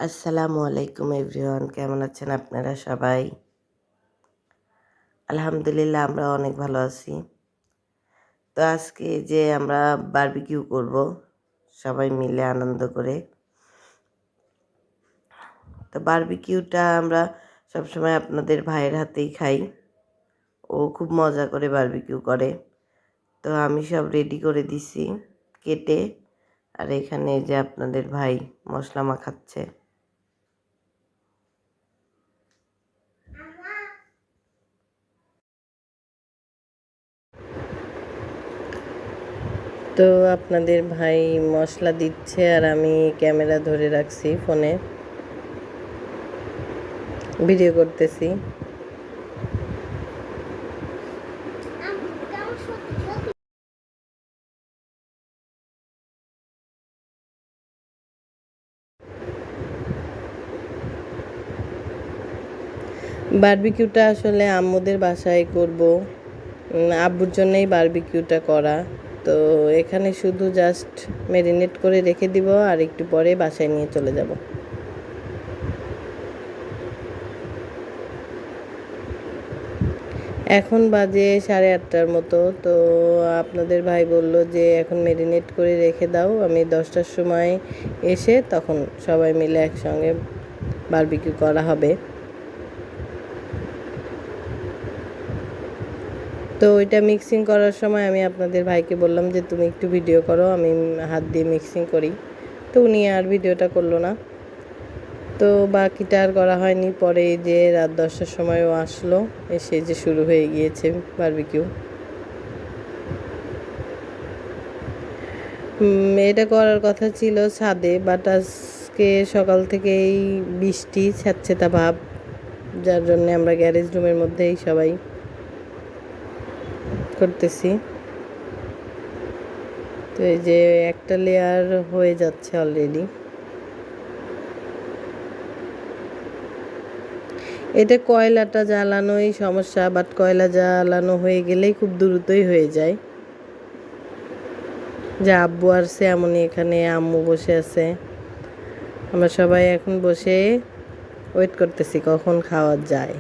আসসালামু আলাইকুম এভরিওয়ান, কেমন আছেন আপনারা সবাই? আলহামদুলিল্লাহ আমরা অনেক ভালো আছি। তো আজকে যে আমরা বারবিকিউ করব সবাই মিলে আনন্দ করে। তো বারবিকিউটা আমরা সবসময় আপনাদের ভাইয়ের হাতেই খাই। ও খুব মজা করে বারবিকিউ করে। তো আমি সব রেডি করে দিছি কেটে, আর এখানে যে আপনাদের ভাই মশলা মাখাচ্ছে। তো আপনাদের ভাই মশলা দিচ্ছে আর আমি ক্যামেরা ধরে রাখছি, ফোনে ভিডিও করতেছি। বারবিকিউটা আসলে আম্মুদের বাসায় করব, আব্বুর জন্যই বারবিকিউটা করা। তো এখানে শুধু জাস্ট ম্যারিনেট করে রেখে দিব আর একটু পরে বাসায় নিয়ে চলে যাব। এখন বাজে 8:30টার মতো। তো আপনাদের ভাই বলল যে এখন ম্যারিনেট করে রেখে দাও, আমি 10টার সময় এসে তখন সবাই মিলে একসঙ্গে বারবিকিউ করা হবে। তো ওইটা মিক্সিং করার সময় আমি আপনাদের ভাইকে বললাম যে তুমি একটু ভিডিও করো, আমি হাত দিয়ে মিক্সিং করি। তো উনি আর ভিডিওটা করলো না। তো বাকিটা আর করা হয়নি। পরে যে রাত 10টার সময়ও আসলো, এসে যে শুরু হয়ে গিয়েছে বারবিকিউ। এটা করার কথা ছিল ছাদে, বাট আজকে সকাল থেকেই বৃষ্টি, স্যাঁতসেঁতা ভাব, যার জন্য আমরা গ্যারেজ রুমের মধ্যেই সবাই করতেছি। তো এই যে একটা লেয়ার হয়ে যাচ্ছে অলরেডি। এটা কয়লাটা জ্বালানোই সমস্যা, বাট কয়লা জ্বালানো হয়ে গেলেই খুব দ্রুতই হয়ে যায়। যে আব্বু আসছে এমনই, এখানে আম্মু বসে আছে, আমরা সবাই এখন বসে ওয়েট করতেছি কখন খাওয়া যায়।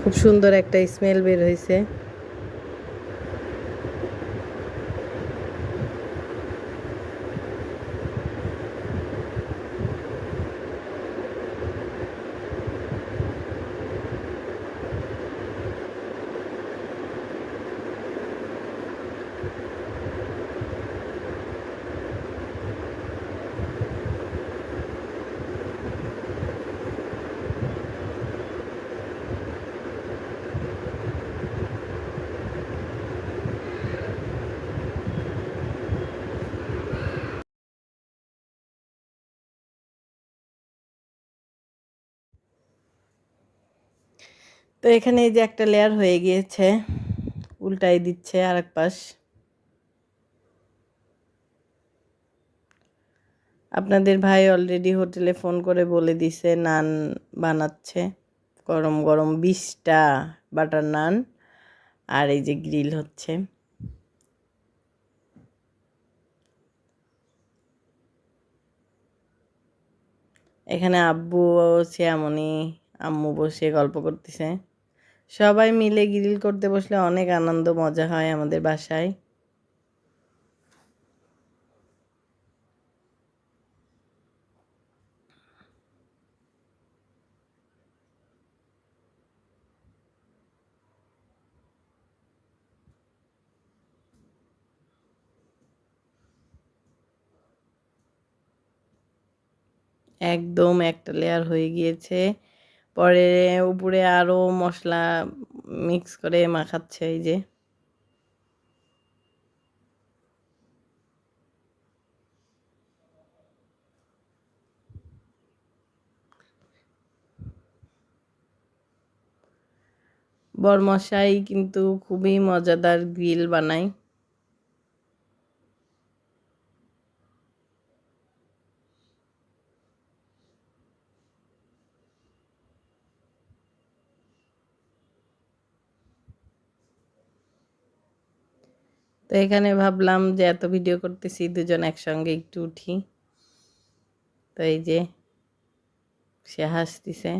খুব সুন্দর একটা স্মেল বের হয়েছে। তো এখানে এই যে একটা লেয়ার হয়ে গিয়েছে, উল্টাই দিচ্ছে আর এক পাশ। আপনাদের ভাই অলরেডি হোটেলে ফোন করে বলে দিছে নান বানাচ্ছে, গরম গরম 20টা বাটার নান, আর এই যে গ্রিল হচ্ছে। এখানে আব্বু শ্যামনি আম্মু বসে গল্প করতেছে। সবাই মিলে গ্রিল করতে বসলে অনেক আনন্দ মজা হয় আমাদের বাসায়। একদম একটা লেয়ার হয়ে গিয়েছে, পরে উপরে আরও মশলা মিক্স করে মাখাচ্ছে। এই যে বরমশাই কিন্তু খুবই মজাদার গ্রিল বানায়। তো এখানে ভাবলাম যে এত ভিডিও করতেছি, দুজন একসঙ্গে একটু উঠি। তো এই যে সে হাসতেছে।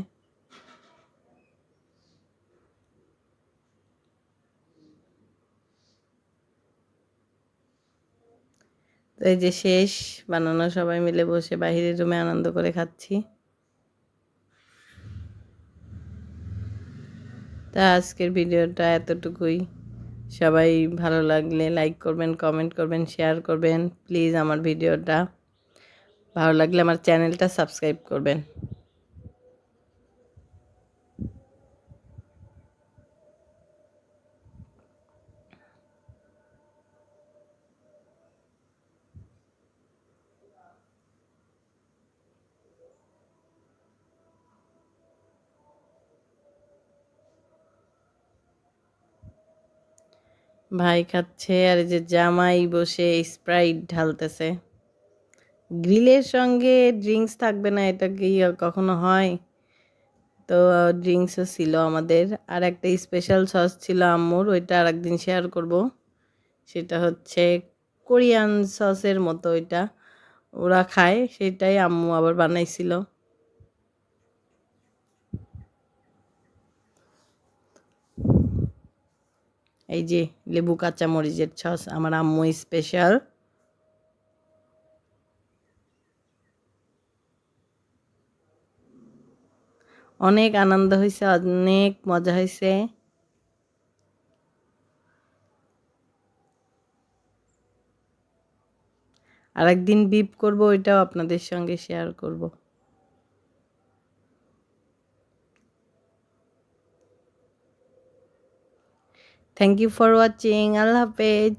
তো এই যে শেষ বানানো, সবাই মিলে বসে বাহিরের রুমে আনন্দ করে খাচ্ছি। তা আজকের ভিডিওটা এতটুকুই। সবাই ভালো লাগলে লাইক করবেন, কমেন্ট করবেন, শেয়ার করবেন। প্লিজ আমার ভিডিওটা ভালো লাগলে আমার চ্যানেলটা সাবস্ক্রাইব করবেন। ভাই খাচ্ছে আর এই যে জামাই বসে স্প্রাইট ঢালতেছে। গ্রিলের সঙ্গে ড্রিঙ্কস থাকবে না, এটা কি কখনো হয়? তো ড্রিঙ্কসও ছিল আমাদের, আর একটা স্পেশাল সস ছিল আম্মুর, ওইটা আর একদিন শেয়ার করব। সেটা হচ্ছে কোরিয়ান সসের মতো, ওইটা ওরা খায়, সেটাই আম্মু আবার বানাইছিল। এই যে লেবু কাঁচা মরিচের সস আমার আম্মু স্পেশাল। অনেক আনন্দ হয়েছে, অনেক মজা হয়েছে। আর একদিন বিপ করব, ওইটাও আপনাদের সঙ্গে শেয়ার করব। Thank you for watching. আল্লাহ হাফেজ।